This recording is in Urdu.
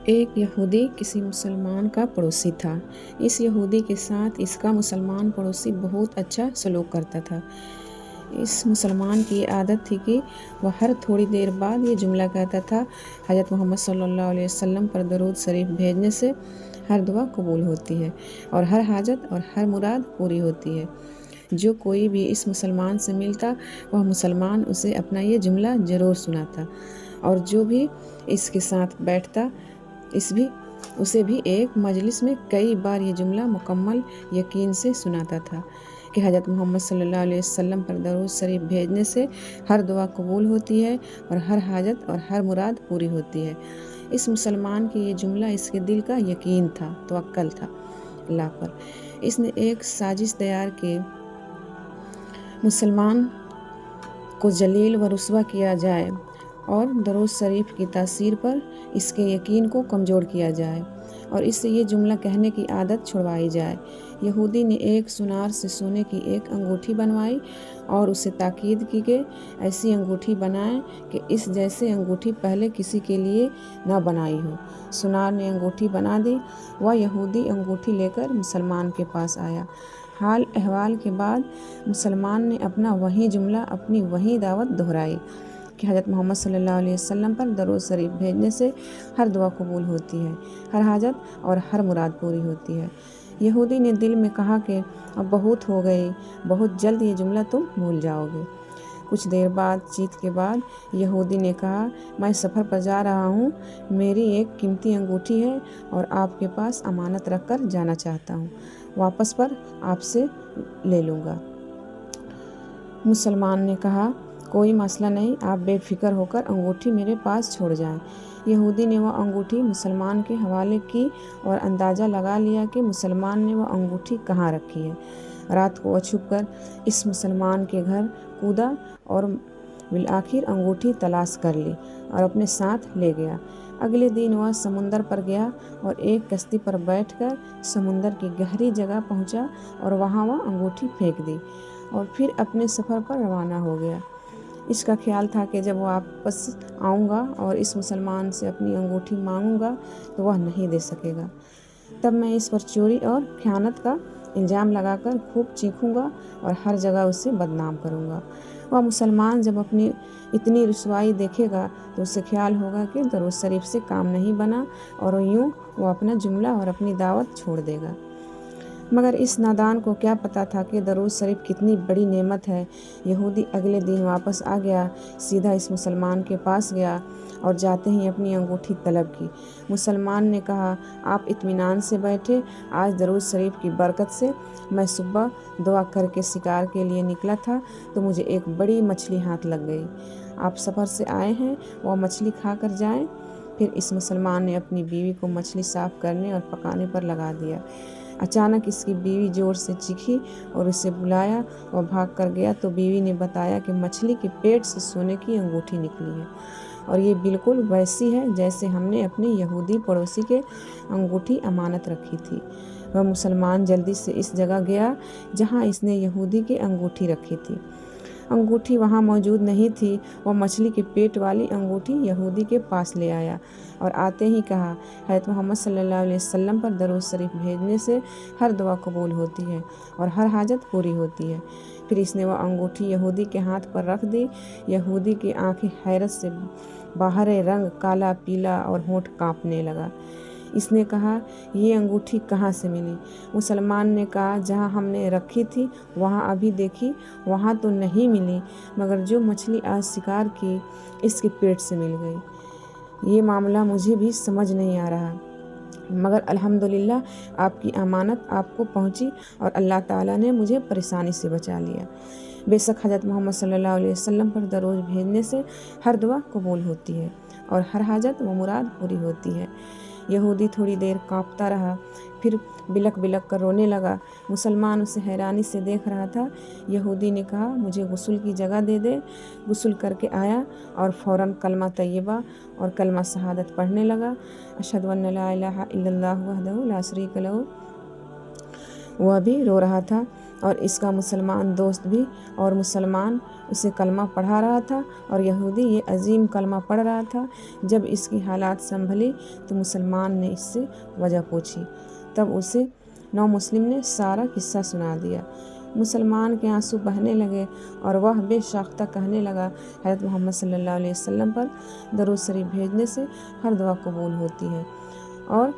ایک یہودی کسی مسلمان کا پڑوسی تھا۔ اس یہودی کے ساتھ اس کا مسلمان پڑوسی بہت اچھا سلوک کرتا تھا۔ اس مسلمان کی یہ عادت تھی کہ وہ ہر تھوڑی دیر بعد یہ جملہ کہتا تھا: حضرت محمد صلی اللہ علیہ وسلم پر درود شریف بھیجنے سے ہر دعا قبول ہوتی ہے اور ہر حاجت اور ہر مراد پوری ہوتی ہے۔ جو کوئی بھی اس مسلمان سے ملتا وہ مسلمان اسے اپنا یہ جملہ ضرور سناتا، اور جو بھی اس کے ساتھ بیٹھتا اسے بھی ایک مجلس میں کئی بار یہ جملہ مکمل یقین سے سناتا تھا کہ حضرت محمد صلی اللہ علیہ وسلم پر درود شریف بھیجنے سے ہر دعا قبول ہوتی ہے اور ہر حاجت اور ہر مراد پوری ہوتی ہے۔ اس مسلمان کی یہ جملہ اس کے دل کا یقین تھا، توکل تھا اللہ پر۔ اس نے ایک سازش تیار کی مسلمان کو ذلیل و رسوا کیا جائے اور درود شریف کی تاثیر پر اس کے یقین کو کمزور کیا جائے اور اس سے یہ جملہ کہنے کی عادت چھڑوائی جائے۔ یہودی نے ایک سونار سے سونے کی ایک انگوٹھی بنوائی اور اسے تاکید کی کہ ایسی انگوٹھی بنائیں کہ اس جیسے انگوٹھی پہلے کسی کے لیے نہ بنائی ہو۔ سونار نے انگوٹھی بنا دی۔ وہ یہودی انگوٹھی لے کر مسلمان کے پاس آیا۔ حال احوال کے بعد مسلمان نے اپنا وہی جملہ، اپنی وہی دعوت دہرائی کہ حضرت محمد صلی اللہ علیہ وسلم پر درود شریف بھیجنے سے ہر دعا قبول ہوتی ہے، ہر حاجت اور ہر مراد پوری ہوتی ہے۔ یہودی نے دل میں کہا کہ اب بہت ہو گئی، بہت جلد یہ جملہ تم بھول جاؤ گے۔ کچھ دیر بات چیت کے بعد یہودی نے کہا: میں سفر پر جا رہا ہوں، میری ایک قیمتی انگوٹھی ہے اور آپ کے پاس امانت رکھ کر جانا چاہتا ہوں، واپس پر آپ سے لے لوں گا۔ مسلمان نے کہا: کوئی مسئلہ نہیں، آپ بے فکر ہو کر انگوٹھی میرے پاس چھوڑ جائیں۔ یہودی نے وہ انگوٹھی مسلمان کے حوالے کی اور اندازہ لگا لیا کہ مسلمان نے وہ انگوٹھی کہاں رکھی ہے۔ رات کو وہ چھپ کر اس مسلمان کے گھر کودا اور بالآخر انگوٹھی تلاش کر لی اور اپنے ساتھ لے گیا۔ اگلے دن وہ سمندر پر گیا اور ایک کشتی پر بیٹھ کر سمندر کی گہری جگہ پہنچا اور وہاں وہ انگوٹھی پھینک دی اور پھر اپنے سفر پر روانہ ہو گیا۔ اس کا خیال تھا کہ جب وہ واپس آؤں گا اور اس مسلمان سے اپنی انگوٹھی مانگوں گا تو وہ نہیں دے سکے گا، تب میں اس پر چوری اور خیانت کا الزام لگا کر خوب چیخوں گا اور ہر جگہ اسے بدنام کروں گا۔ وہ مسلمان جب اپنی اتنی رسوائی دیکھے گا تو اسے خیال ہوگا کہ درود شریف سے کام نہیں بنا اور یوں وہ اپنا جملہ اور اپنی دعوت چھوڑ دے گا۔ مگر اس نادان کو کیا پتہ تھا کہ درود شریف کتنی بڑی نعمت ہے۔ یہودی اگلے دن واپس آ گیا، سیدھا اس مسلمان کے پاس گیا اور جاتے ہی اپنی انگوٹھی طلب کی۔ مسلمان نے کہا: آپ اطمینان سے بیٹھے، آج درود شریف کی برکت سے میں صبح دعا کر کے شکار کے لیے نکلا تھا تو مجھے ایک بڑی مچھلی ہاتھ لگ گئی۔ آپ سفر سے آئے ہیں، وہ مچھلی کھا کر جائیں۔ پھر اس مسلمان نے اپنی بیوی کو مچھلی صاف کرنے اور پکانے پر لگا دیا۔ اچانک اس کی بیوی زور سے چیخی اور اسے بلایا۔ وہ بھاگ کر گیا تو بیوی نے بتایا کہ مچھلی کے پیٹ سے سونے کی انگوٹھی نکلی ہے اور یہ بالکل ویسی ہے جیسے ہم نے اپنے یہودی پڑوسی کے انگوٹھی امانت رکھی تھی۔ وہ مسلمان جلدی سے اس جگہ گیا جہاں اس نے یہودی کی انگوٹھی رکھی تھی۔ انگوٹھی وہاں موجود نہیں تھی۔ وہ مچھلی کے پیٹ والی انگوٹھی یہودی کے پاس لے آیا اور آتے ہی کہا: حضرت محمد صلی اللہ علیہ وسلم پر درود شریف بھیجنے سے ہر دعا قبول ہوتی ہے اور ہر حاجت پوری ہوتی ہے۔ پھر اس نے وہ انگوٹھی یہودی کے ہاتھ پر رکھ دی۔ یہودی کی آنکھیں حیرت سے باہر رنگ کالا پیلا اور ہونٹ کانپنے لگا۔ اس نے کہا: یہ انگوٹھی کہاں سے ملی؟ مسلمان نے کہا: جہاں ہم نے رکھی تھی وہاں ابھی دیکھی، وہاں تو نہیں ملی، مگر جو مچھلی آج شکار کی اس کے پیٹ سے مل گئی۔ یہ معاملہ مجھے بھی سمجھ نہیں آ رہا، مگر الحمدللہ آپ کی امانت آپ کو پہنچی اور اللہ تعالیٰ نے مجھے پریشانی سے بچا لیا۔ بے شک حضرت محمد صلی اللہ علیہ وسلم پر درود بھیجنے سے ہر دعا قبول ہوتی ہے اور ہر حاجت و مراد پوری ہوتی ہے۔ یہودی تھوڑی دیر کانپتا رہا، پھر بلک بلک کر رونے لگا۔ مسلمان اسے حیرانی سے دیکھ رہا تھا۔ یہودی نے کہا: مجھے غسل کی جگہ دے دے۔ غسل کر کے آیا اور فوراً کلمہ طیبہ اور کلمہ شہادت پڑھنے لگا: اشہد ان لا الہ الا اللہ وحدہ لا شریک لہ وہ بھی رو رہا تھا اور اس کا مسلمان دوست بھی، اور مسلمان اسے کلمہ پڑھا رہا تھا اور یہودی یہ عظیم کلمہ پڑھ رہا تھا۔ جب اس کی حالات سنبھلی تو مسلمان نے اس سے وجہ پوچھی، تب اسے نو مسلم نے سارا قصہ سنا دیا۔ مسلمان کے آنسو بہنے لگے اور وہ بے ساختہ کہنے لگا، حضرت محمد صلی اللہ علیہ وسلم پر درود شریف بھیجنے سے ہر دعا قبول ہوتی ہے اور